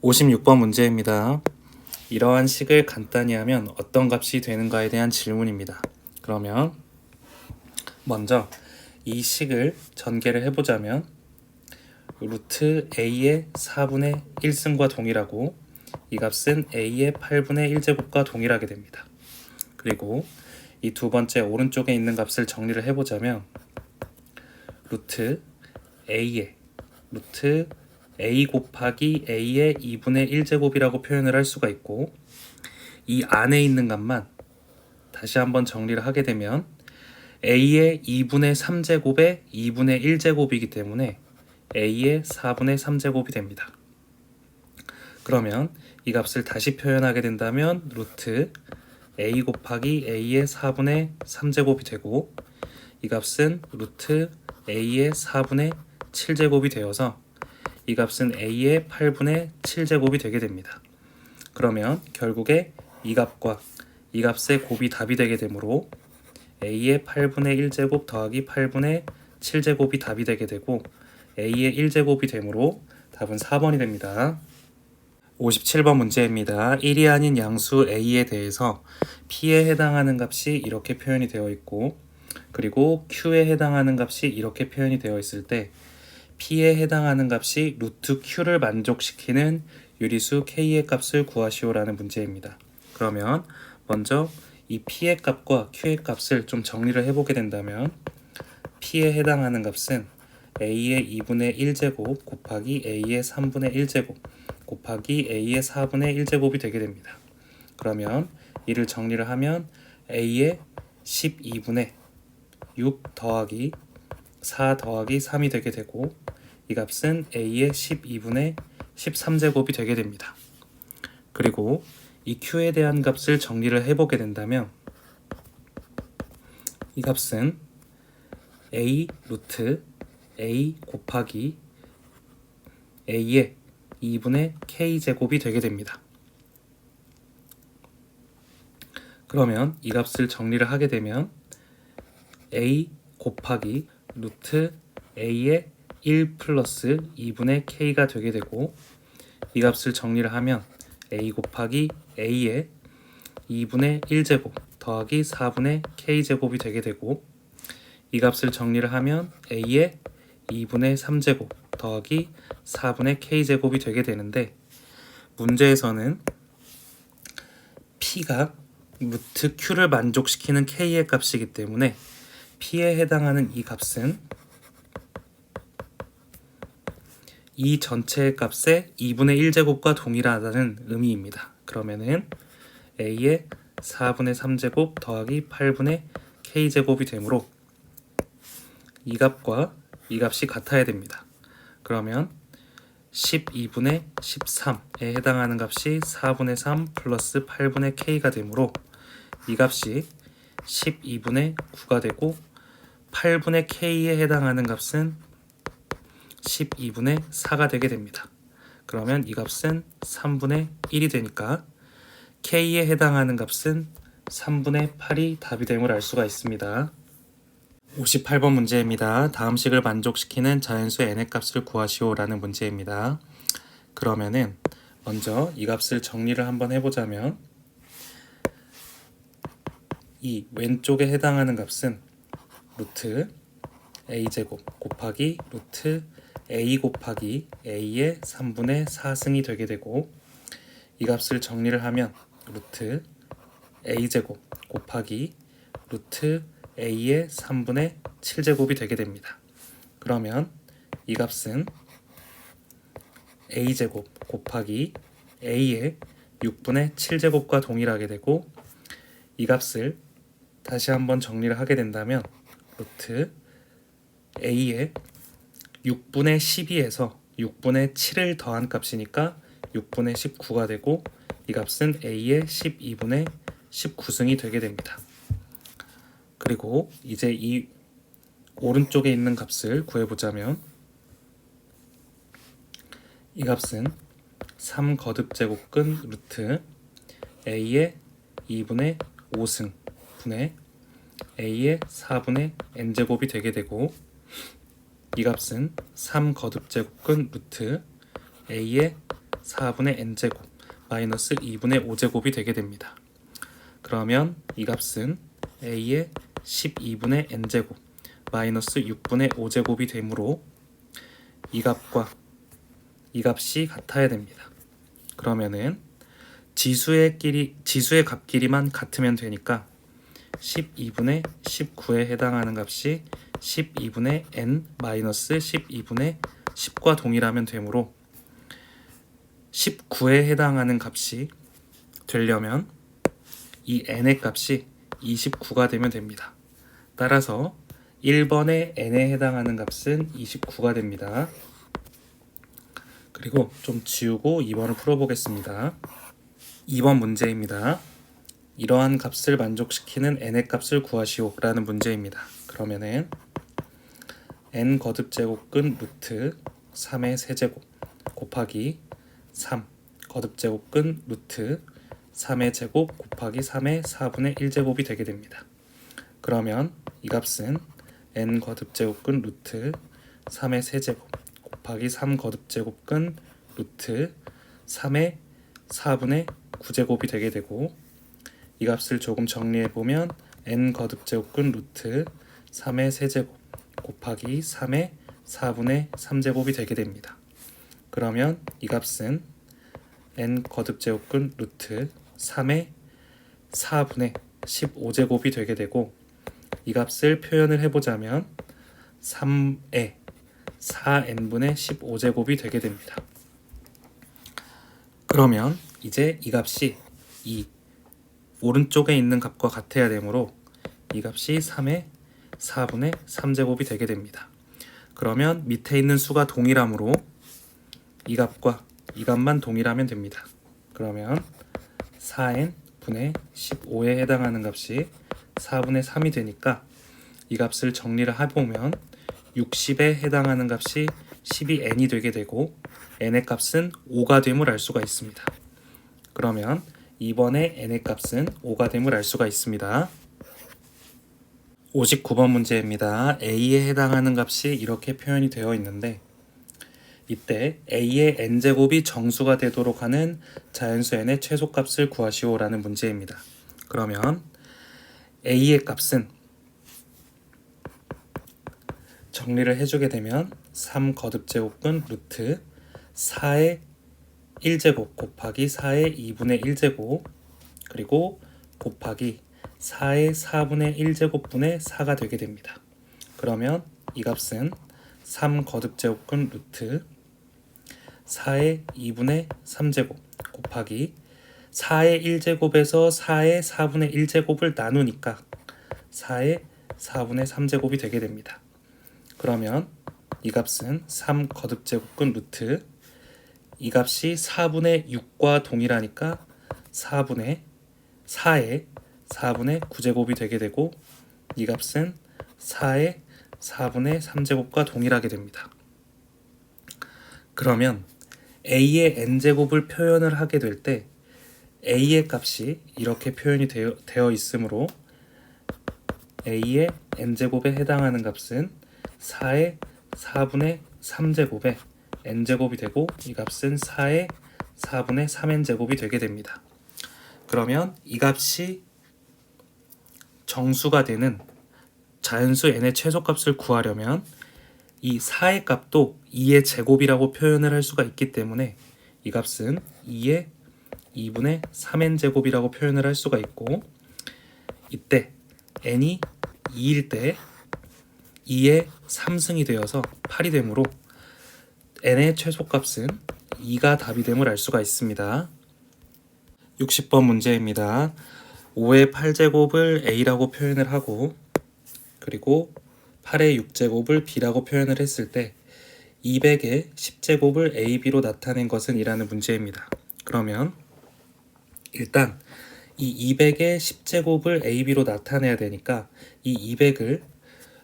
56번 문제입니다. 이러한 식을 간단히 하면 어떤 값이 되는가에 대한 질문입니다. 그러면 먼저 이 식을 전개를 해보자면 루트 a의 4분의 1승과 동일하고 이 값은 a의 8분의 1제곱과 동일하게 됩니다. 그리고 이 두 번째 오른쪽에 있는 값을 정리를 해보자면 루트 a 곱하기 a의 2분의 1제곱이라고 표현을 할 수가 있고, 이 안에 있는 값만 다시 한번 정리를 하게 되면 a의 2분의 3제곱의 2분의 1제곱이기 때문에 a의 4분의 3제곱이 됩니다. 그러면 이 값을 다시 표현하게 된다면 루트 a 곱하기 a의 4분의 3제곱이 되고, 이 값은 루트 a의 4분의 7제곱이 되어서 이 값은 a의 8분의 7제곱이 되게 됩니다. 그러면 결국에 이 값과 이 값의 곱이 답이 되게 되므로 a의 8분의 1제곱 더하기 8분의 7제곱이 답이 되게 되고 a의 1제곱이 되므로 답은 4번이 됩니다. 57번 문제입니다. 1이 아닌 양수 a에 대해서 p에 해당하는 값이 이렇게 표현이 되어 있고, 그리고 q에 해당하는 값이 이렇게 표현이 되어 있을 때 p에 해당하는 값이 루트 q를 만족시키는 유리수 k의 값을 구하시오라는 문제입니다. 그러면 먼저 이 p의 값과 q의 값을 좀 정리를 해보게 된다면 p에 해당하는 값은 a의 2분의 1제곱 곱하기 a의 3분의 1제곱 곱하기 a의 4분의 1제곱이 되게 됩니다. 그러면 이를 정리를 하면 a의 12분의 6 더하기 4 더하기 3이 되게 되고, 이 값은 a의 12분의 13제곱이 되게 됩니다. 그리고 이 q에 대한 값을 정리를 해보게 된다면 이 값은 a 루트 a 곱하기 a의 2분의 k제곱이 되게 됩니다. 그러면 이 값을 정리를 하게 되면 a 곱하기 루트 a의 1 플러스 2분의 k가 되게 되고, 이 값을 정리를 하면 a 곱하기 a의 2분의 1제곱 더하기 4분의 k제곱이 되게 되고, 이 값을 정리를 하면 a의 2분의 3제곱 더하기 4분의 k제곱이 되게 되는데, 문제에서는 p가 루트 q를 만족시키는 k의 값이기 때문에 p에 해당하는 이 값은 이 전체의 값의 2분의 1제곱과 동일하다는 의미입니다. 그러면은 a의 4분의 3제곱 더하기 8분의 k제곱이 되므로 이 값과 이 값이 같아야 됩니다. 그러면 12분의 13에 해당하는 값이 4분의 3 플러스 8분의 k가 되므로 이 값이 12분의 9가 되고, 8분의 k에 해당하는 값은 12분의 4가 되게 됩니다. 그러면 이 값은 3분의 1이 되니까 k에 해당하는 값은 3분의 8이 답이 됨을 알 수가 있습니다. 58번 문제입니다. 다음 식을 만족시키는 자연수 n의 값을 구하시오라는 문제입니다. 그러면은 먼저 이 값을 정리를 한번 해보자면 이 왼쪽에 해당하는 값은 루트 a제곱 곱하기 루트 a 곱하기 a의 3분의 4승이 되게 되고, 이 값을 정리를 하면 루트 a제곱 곱하기 루트 a의 3분의 7제곱이 되게 됩니다. 그러면 이 값은 a제곱 곱하기 a의 6분의 7제곱과 동일하게 되고, 이 값을 다시 한번 정리를 하게 된다면 루트 a의 6분의 12에서 6분의 7을 더한 값이니까 6분의 19가 되고, 이 값은 a의 12분의 19승이 되게 됩니다. 그리고 이제 이 오른쪽에 있는 값을 구해보자면 이 값은 3 거듭제곱근 루트 a의 2분의 5승 분의 a의 4분의 n제곱이 되게 되고, 이 값은 3 거듭제곱근 루트 a의 4분의 n제곱 마이너스 2분의 5제곱이 되게 됩니다. 그러면 이 값은 a의 12분의 n제곱 마이너스 6분의 5제곱이 되므로 이 값과 이 값이 같아야 됩니다. 그러면은 지수의 값끼리만 같으면 되니까 12분의 19에 해당하는 값이 12분의 n 마이너스 12분의 10과 동일하면 되므로 19에 해당하는 값이 되려면 이 n의 값이 29가 되면 됩니다. 따라서 1번의 n에 해당하는 값은 29가 됩니다. 그리고 좀 지우고 2번을 풀어보겠습니다. 2번 문제입니다. 이러한 값을 만족시키는 n의 값을 구하시오 라는 문제입니다. 그러면은 n 거듭제곱근 루트 3의 세제곱 곱하기 3 거듭제곱근 루트 3의 제곱 곱하기 3의 4분의 1제곱이 되게 됩니다. 그러면 이 값은 n 거듭제곱근 루트 3의 세제곱 곱하기 3 거듭제곱근 루트 3의 4분의 9제곱이 되게 되고 이 값을 조금 정리해보면 n 거듭제곱근 루트 3의 세제곱 곱하기 3의 4분의 3제곱이 되게 됩니다. 그러면 이 값은 n 거듭제곱근 루트 3의 4분의 15제곱이 되게 되고 이 값을 표현을 해보자면 3의 4n분의 15제곱이 되게 됩니다. 그러면 이제 이 값이 이 오른쪽에 있는 값과 같아야 되므로 이 값이 3의 4분의 3제곱이 되게 됩니다. 그러면 밑에 있는 수가 동일하므로 이 값과 이 값만 동일하면 됩니다. 그러면 4n분의 15에 해당하는 값이 4분의 3이 되니까 이 값을 정리를 해보면 60에 해당하는 값이 12n이 되게 되고 n의 값은 5가 됨을 알 수가 있습니다. 그러면 이번에 n의 값은 5가 됨을 알 수가 있습니다. 59번 문제입니다. a에 해당하는 값이 이렇게 표현이 되어 있는데 이때 a의 n제곱이 정수가 되도록 하는 자연수 n의 최소값을 구하시오 라는 문제입니다. 그러면 a의 값은 정리를 해주게 되면 3 거듭제곱근 루트 4의 1제곱 곱하기 4의 2분의 1제곱 그리고 곱하기 4의 4분의 1제곱분의 4가 되게 됩니다. 그러면 이 값은 3 거듭제곱근 루트 4의 2분의 3제곱 곱하기 4의 1제곱에서 4의 4분의 1제곱을 나누니까 4의 4분의 3제곱이 되게 됩니다. 그러면 이 값은 3 거듭제곱근 루트 이 값이 4분의 6과 동일하니까 4의 4분의 9제곱이 되게 되고 이 값은 4의 4분의 3제곱과 동일하게 됩니다. 그러면 a의 n제곱을 표현을 하게 될 때 a의 값이 이렇게 표현이 되어 있으므로 a의 n제곱에 해당하는 값은 4의 4분의 3제곱에 n제곱이 되고 이 값은 4의 4분의 3n제곱이 되게 됩니다. 그러면 이 값이 정수가 되는 자연수 n의 최소값을 구하려면 이 4의 값도 2의 제곱이라고 표현을 할 수가 있기 때문에 이 값은 2의 2분의 3n제곱이라고 표현을 할 수가 있고 이때 n이 2일 때 2의 3승이 되어서 8이 되므로 n의 최소값은 2가 답이 됨을 알 수가 있습니다. 60번 문제입니다. 5의 8제곱을 a라고 표현을 하고 그리고 8의 6제곱을 b라고 표현을 했을 때 200의 10제곱을 ab로 나타낸 것은 이라는 문제입니다. 그러면 일단 이 200의 10제곱을 ab로 나타내야 되니까 이 200을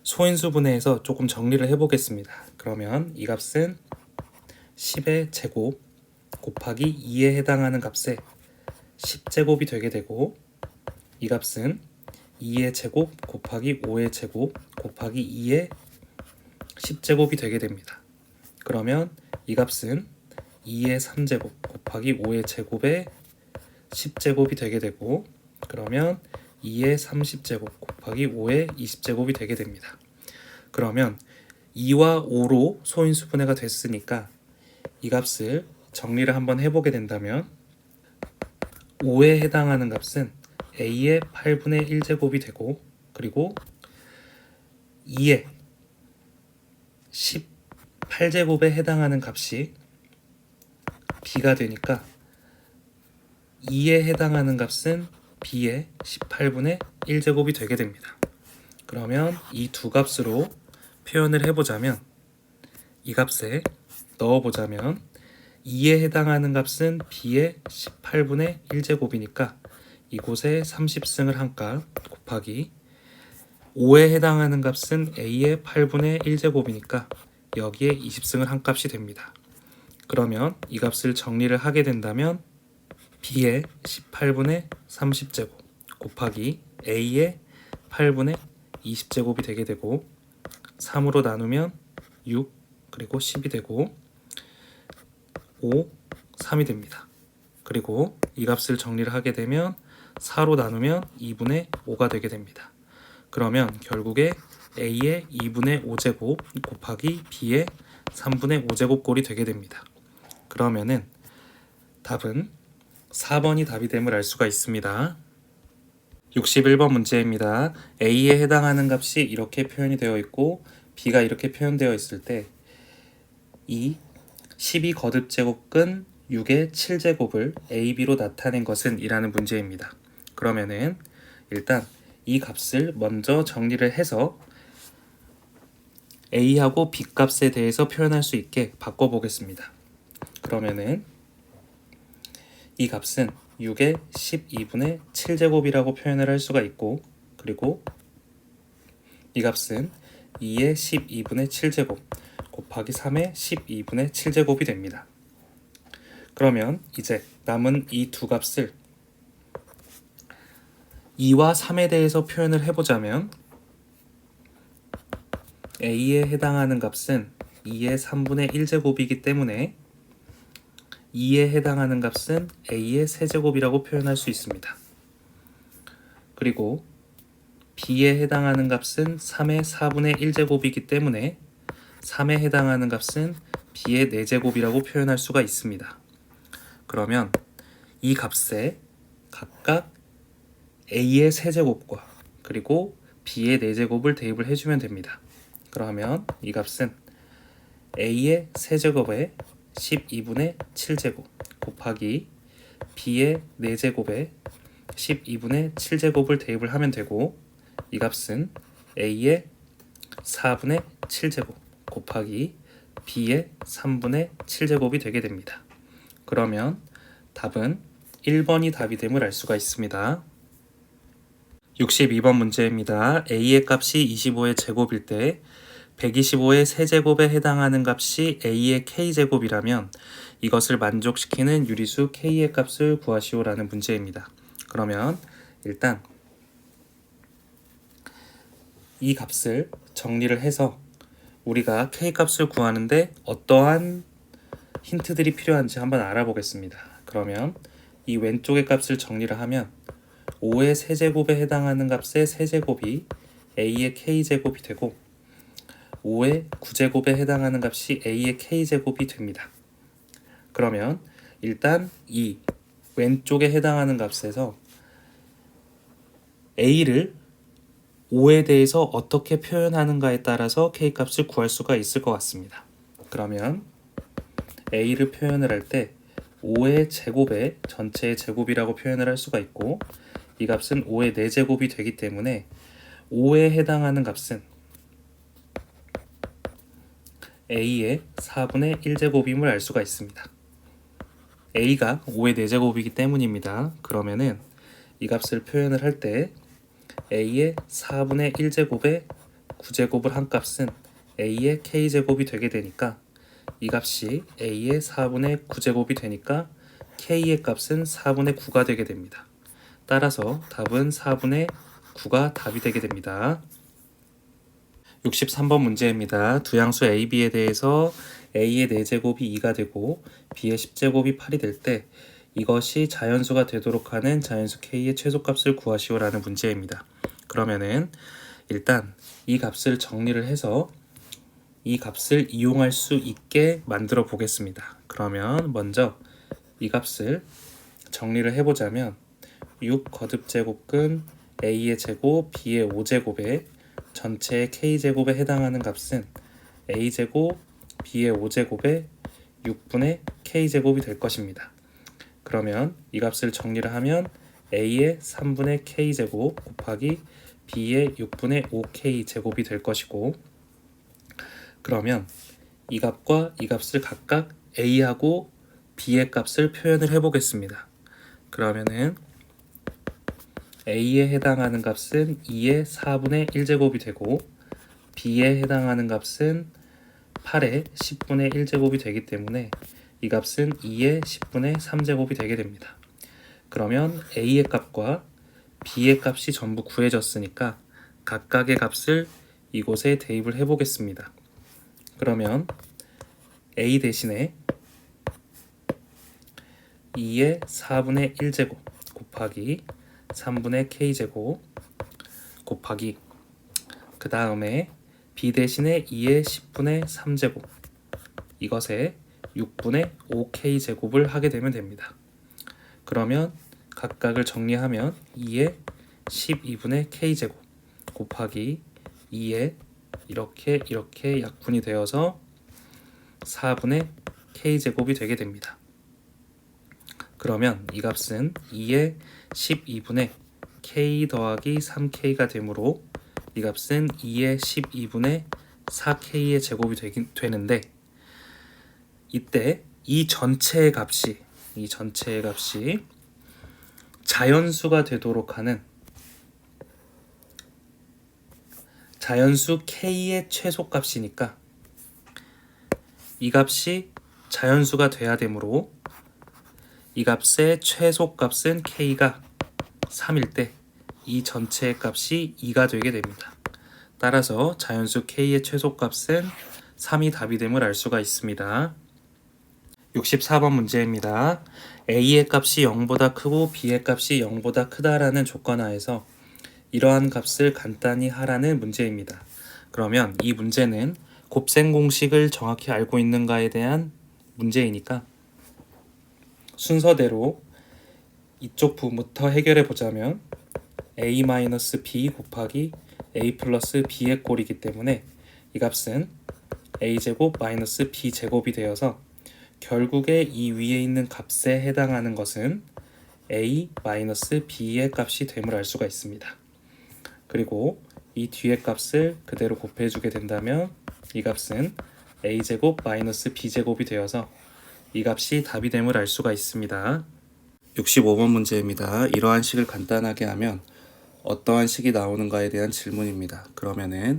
소인수분해해서 조금 정리를 해보겠습니다. 그러면 이 값은 10의 제곱 곱하기 2에 해당하는 값에 10제곱이 되게 되고 이 값은 2의 제곱 곱하기 5의 제곱 곱하기 2의 10제곱이 되게 됩니다. 그러면 이 값은 2의 3제곱 곱하기 5의 제곱의 10제곱이 되게 되고, 그러면 2의 30제곱 곱하기 5의 20제곱이 되게 됩니다. 그러면 2와 5로 소인수분해가 됐으니까 이 값을 정리를 한번 해보게 된다면 5에 해당하는 값은 a의 8분의 1제곱이 되고, 그리고 2의 18제곱에 해당하는 값이 b가 되니까 2에 해당하는 값은 b의 18분의 1제곱이 되게 됩니다. 그러면 이 두 값으로 표현을 해보자면, 이 값에 넣어보자면 2에 해당하는 값은 b의 18분의 1제곱이니까 이곳에 30승을 한 값 곱하기 5에 해당하는 값은 a의 8분의 1제곱이니까 여기에 20승을 한 값이 됩니다. 그러면 이 값을 정리를 하게 된다면 b의 18분의 30제곱 곱하기 a의 8분의 20제곱이 되게 되고, 3으로 나누면 6, 그리고 10이 되고 5, 3이 됩니다. 그리고 이 값을 정리를 하게 되면 4로 나누면 2분의 5가 되게 됩니다. 그러면 결국에 a의 2분의 5제곱 곱하기 b의 3분의 5제곱 꼴이 되게 됩니다. 그러면은 답은 4번이 답이 됨을 알 수가 있습니다. 61번 문제입니다. a에 해당하는 값이 이렇게 표현이 되어 있고 b가 이렇게 표현되어 있을 때 이 12 거듭제곱근 6의 7제곱을 ab로 나타낸 것은 이라는 문제입니다. 그러면은 일단 이 값을 먼저 정리를 해서 a하고 b 값에 대해서 표현할 수 있게 바꿔보겠습니다. 그러면은 이 값은 6의 12분의 7제곱이라고 표현을 할 수가 있고, 그리고 이 값은 2의 12분의 7제곱 곱하기 3의 12분의 7제곱이 됩니다. 그러면 이제 남은 이 두 값을 2와 3에 대해서 표현을 해보자면 a에 해당하는 값은 2의 3분의 1제곱이기 때문에 2에 해당하는 값은 a의 세제곱이라고 표현할 수 있습니다. 그리고 b에 해당하는 값은 3의 4분의 1제곱이기 때문에 3에 해당하는 값은 b의 4제곱이라고 표현할 수가 있습니다. 그러면 이 값에 각각 a의 세제곱과 그리고 b의 4제곱을 대입을 해주면 됩니다. 그러면 이 값은 a의 세제곱에 12분의 7제곱 곱하기 b의 4제곱에 12분의 7제곱을 대입을 하면 되고, 이 값은 a의 4분의 7제곱 곱하기 b의 3분의 7제곱이 되게 됩니다. 그러면 답은 1번이 답이 됨을 알 수가 있습니다. 62번 문제입니다. a의 값이 25의 제곱일 때 125의 세제곱에 해당하는 값이 a의 k제곱이라면 이것을 만족시키는 유리수 k의 값을 구하시오라는 문제입니다. 그러면 일단 이 값을 정리를 해서 우리가 k 값을 구하는데 어떠한 힌트들이 필요한지 한번 알아보겠습니다. 그러면 이 왼쪽의 값을 정리를 하면 5의 세제곱에 해당하는 값의 세제곱이 a의 k제곱이 되고 5의 9제곱에 해당하는 값이 a의 k제곱이 됩니다. 그러면 일단 이 왼쪽에 해당하는 값에서 a를 5에 대해서 어떻게 표현하는가에 따라서 k값을 구할 수가 있을 것 같습니다. 그러면 a를 표현을 할 때 5의 제곱에 전체의 제곱이라고 표현을 할 수가 있고, 이 값은 5의 4제곱이 되기 때문에 5에 해당하는 값은 a의 4분의 1제곱임을 알 수가 있습니다. a가 5의 4제곱이기 때문입니다. 그러면은 이 값을 표현을 할 때 a의 4분의 1제곱에 9제곱을 한 값은 a의 k제곱이 되게 되니까 이 값이 a의 4분의 9제곱이 되니까 k의 값은 4분의 9가 되게 됩니다. 따라서 답은 4분의 9가 답이 되게 됩니다. 63번 문제입니다. 두 양수 a, b에 대해서 a의 4제곱이 2가 되고 b의 10제곱이 8이 될 때 이것이 자연수가 되도록 하는 자연수 k의 최소값을 구하시오라는 문제입니다. 그러면은 일단 이 값을 정리를 해서 이 값을 이용할 수 있게 만들어 보겠습니다. 그러면 먼저 이 값을 정리를 해보자면 6 거듭제곱근 a의 제곱 b의 5제곱에 전체 k제곱에 해당하는 값은 a제곱 b의 5제곱에 6분의 k제곱이 될 것입니다. 그러면 이 값을 정리를 하면 a의 3분의 k제곱 곱하기 b의 6분의 5k제곱이 될 것이고, 그러면 이 값과 이 값을 각각 a하고 b의 값을 표현을 해보겠습니다. 그러면은 a에 해당하는 값은 2의 4분의 1제곱이 되고 b에 해당하는 값은 8의 10분의 1제곱이 되기 때문에 이 값은 2의 10분의 3제곱이 되게 됩니다. 그러면 a의 값과 b의 값이 전부 구해졌으니까 각각의 값을 이곳에 대입을 해보겠습니다. 그러면 a 대신에 2의 4분의 1제곱 곱하기 3분의 k제곱 곱하기 그 다음에 b 대신에 2의 10분의 3제곱 이것에 6분의 5k제곱을 하게 되면 됩니다. 그러면 각각을 정리하면 2의 12분의 k제곱 곱하기 2의 이렇게 약분이 되어서 4분의 k제곱이 되게 됩니다. 그러면 이 값은 2의 12분의 k 더하기 3k가 되므로 이 값은 2의 12분의 4k의 제곱이 되는데, 이때 이 전체의 값이 자연수가 되도록 하는 자연수 k의 최소값이니까 이 값이 자연수가 돼야 되므로 이 값의 최소값은 k가 3일 때 이 전체의 값이 2가 되게 됩니다. 따라서 자연수 k의 최소값은 3이 답이 됨을 알 수가 있습니다. 64번 문제입니다. a의 값이 0보다 크고 b의 값이 0보다 크다라는 조건 하에서 이러한 값을 간단히 하라는 문제입니다. 그러면 이 문제는 곱셈 공식을 정확히 알고 있는가에 대한 문제이니까 순서대로 이쪽 부분부터 해결해 보자면 a-b 곱하기 a 플러스 b의 꼴이기 때문에 이 값은 a제곱 마이너스 b제곱이 되어서 결국에 이 위에 있는 값에 해당하는 것은 a 마이너스 b의 값이 됨을 알 수가 있습니다. 그리고 이 뒤의 값을 그대로 곱해주게 된다면 이 값은 a제곱 마이너스 b제곱이 되어서 이 값이 답이 됨을 알 수가 있습니다. 65번 문제입니다. 이러한 식을 간단하게 하면 어떠한 식이 나오는가에 대한 질문입니다. 그러면은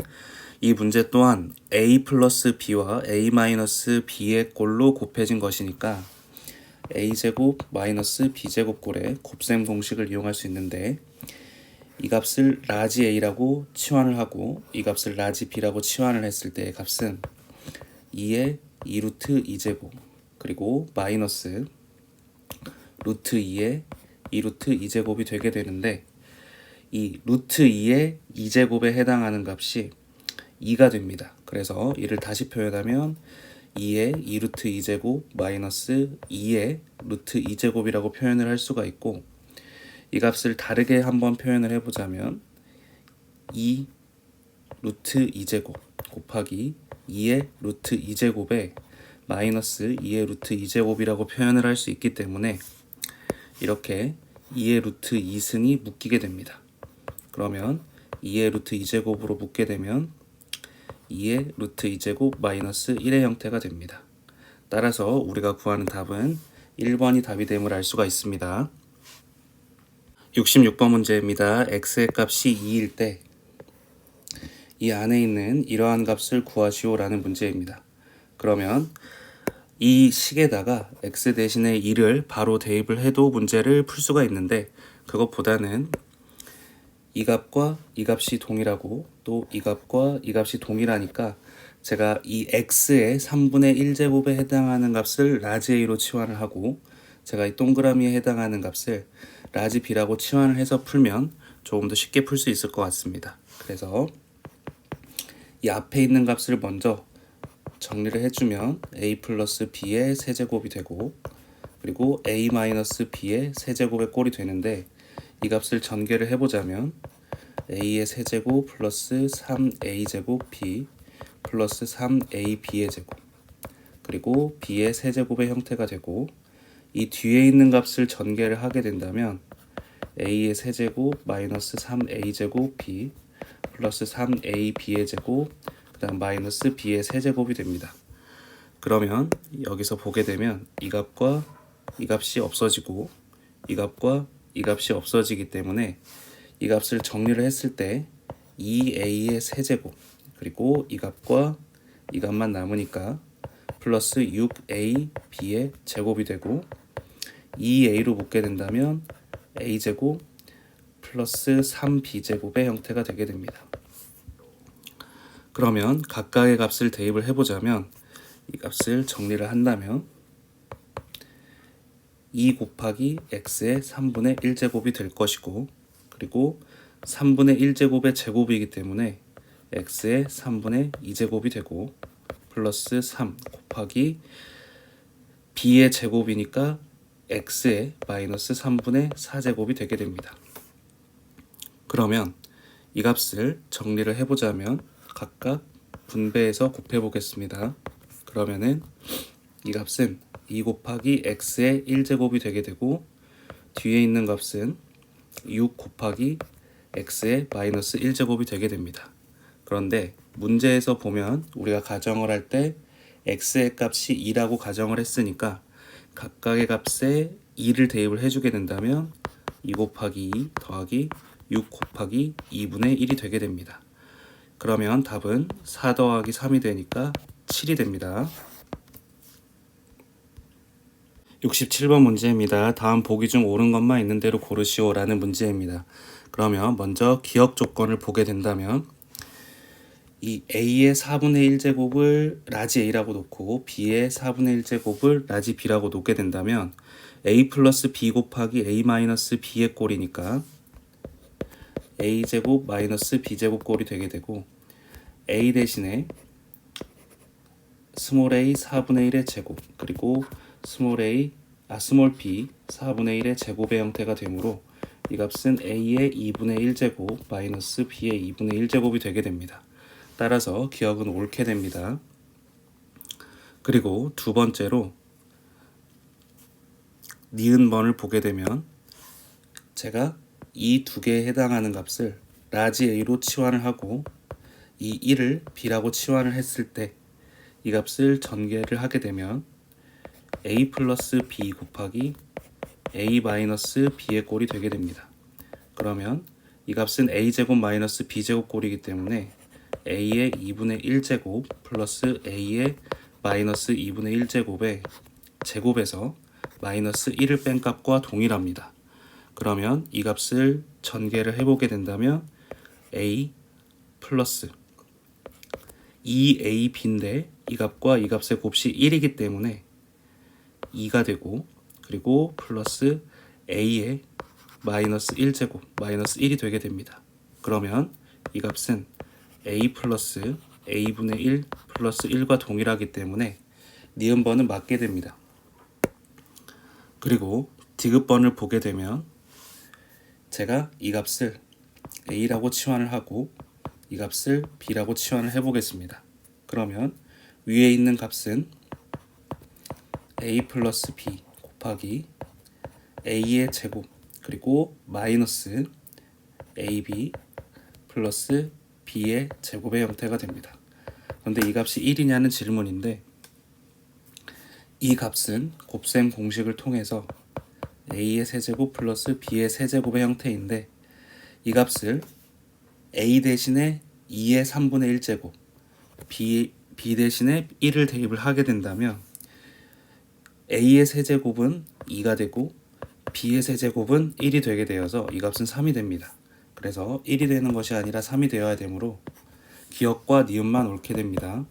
이 문제 또한 a 플러스 b와 a 마이너스 b의 꼴로 곱해진 것이니까 a제곱 마이너스 b제곱 꼴의 곱셈 공식을 이용할 수 있는데, 이 값을 라지 a라고 치환을 하고 이 값을 라지 b라고 치환을 했을 때의 값은 2의 2루트 2제곱 그리고 마이너스 루트 2의 2루트 2제곱이 되게 되는데, 이 루트 2의 2제곱에 해당하는 값이 2가 됩니다. 그래서 이를 다시 표현하면 2의 2루트 2제곱 마이너스 2의 루트 2제곱이라고 표현을 할 수가 있고, 이 값을 다르게 한번 표현을 해보자면 2 루트 2제곱 곱하기 2의 루트 2제곱에 마이너스 2의 루트 2제곱이라고 표현을 할 수 있기 때문에 이렇게 2의 루트 2승이 묶이게 됩니다. 그러면 2의 루트 2제곱으로 묶게 되면 2의 루트 2제곱 마이너스 1의 형태가 됩니다. 따라서 우리가 구하는 답은 1번이 답이 됨을 알 수가 있습니다. 66번 문제입니다. x의 값이 2일 때 이 안에 있는 이러한 값을 구하시오라는 문제입니다. 그러면 이 식에다가 x 대신에 2를 바로 대입을 해도 문제를 풀 수가 있는데, 그것보다는 이 값과 이 값이 동일하고 또 이 값과 이 값이 동일하니까 제가 이 x의 3분의 1제곱에 해당하는 값을 라지 a로 치환을 하고 제가 이 동그라미에 해당하는 값을 라지 b라고 치환을 해서 풀면 조금 더 쉽게 풀 수 있을 것 같습니다. 그래서 이 앞에 있는 값을 먼저 정리를 해주면 a 플러스 b의 세제곱이 되고 그리고 a 마이너스 b의 세제곱의 꼴이 되는데 이 값을 전개를 해보자면 a의 세제곱 플러스 3a제곱 b 플러스 3ab의 제곱 그리고 b의 세제곱의 형태가 되고 이 뒤에 있는 값을 전개를 하게 된다면 a의 세제곱 마이너스 3a제곱 b 플러스 3ab의 제곱 그 다음 마이너스 b의 세제곱이 됩니다. 그러면 여기서 보게 되면 이 값과 이 값이 없어지고 이 값과 이 값이 없어지기 때문에 이 값을 정리를 했을 때 2a의 세제곱 그리고 이 값과 이 값만 남으니까 플러스 6ab의 제곱이 되고 2a로 묶게 된다면 a제곱 플러스 3b제곱의 형태가 되게 됩니다. 그러면 각각의 값을 대입을 해보자면 이 값을 정리를 한다면 2 곱하기 x의 3분의 1제곱이 될 것이고 그리고 3분의 1제곱의 제곱이기 때문에 x의 3분의 2제곱이 되고 플러스 3 곱하기 b의 제곱이니까 x의 마이너스 3분의 4제곱이 되게 됩니다. 그러면 이 값을 정리를 해보자면 각각 분배해서 곱해보겠습니다. 그러면은 이 값은 2 곱하기 x의 1제곱이 되게 되고 뒤에 있는 값은 6 곱하기 x의 마이너스 1제곱이 되게 됩니다. 그런데 문제에서 보면 우리가 가정을 할 때 x의 값이 2라고 가정을 했으니까 각각의 값에 2를 대입을 해주게 된다면 2 곱하기 2 더하기 6 곱하기 2분의 1이 되게 됩니다. 그러면 답은 4 더하기 3이 되니까 7이 됩니다. 67번 문제입니다. 다음 보기 중 옳은 것만 있는 대로 고르시오 라는 문제입니다. 그러면 먼저 기억 조건을 보게 된다면 이 a의 4분의 1제곱을 라지 a라고 놓고 b의 4분의 1제곱을 라지 b라고 놓게 된다면 a 플러스 b 곱하기 a 마이너스 b의 꼴이니까 a제곱 마이너스 b제곱 꼴이 되게 되고 a 대신에 스몰 a 4분의 1의 제곱 그리고 스몰 b 4분의 1의 제곱의 형태가 되므로 이 값은 a의 2분의 1제곱 마이너스 b의 2분의 1제곱이 되게 됩니다. 따라서 기억은 옳게 됩니다. 그리고 두 번째로 니은번을 보게 되면 제가 이 두 개에 해당하는 값을 라지 a로 치환을 하고 이 1을 b라고 치환을 했을 때 이 값을 전개를 하게 되면 a 플러스 b 곱하기 a 마이너스 b의 꼴이 되게 됩니다. 그러면 이 값은 a제곱 마이너스 b제곱 꼴이기 때문에 a의 2분의 1제곱 플러스 a의 마이너스 2분의 1제곱의 제곱에서 마이너스 1을 뺀 값과 동일합니다. 그러면 이 값을 전개를 해보게 된다면 a 플러스 2ab인데 이 값과 이 값의 곱이 1이기 때문에 2가 되고 그리고 플러스 a의 마이너스 1제곱 마이너스 1이 되게 됩니다. 그러면 이 값은 a 플러스 a분의 1 플러스 1과 동일하기 때문에 니은번은 맞게 됩니다. 그리고 디귿번을 보게 되면 제가 이 값을 a라고 치환을 하고 이 값을 b라고 치환을 해보겠습니다. 그러면 위에 있는 값은 a 플러스 b 곱하기 a의 제곱 그리고 마이너스 ab 플러스 b의 제곱의 형태가 됩니다. 그런데 이 값이 1이냐는 질문인데 이 값은 곱셈 공식을 통해서 a의 세제곱 플러스 b의 세제곱의 형태인데 이 값을 a 대신에 2의 3분의 1제곱 b 대신에 1을 대입을 하게 된다면 a의 세제곱은 2가 되고 b의 세제곱은 1이 되게 되어서 이 값은 3이 됩니다. 그래서 1이 되는 것이 아니라 3이 되어야 되므로 기억과 니은만 옳게 됩니다.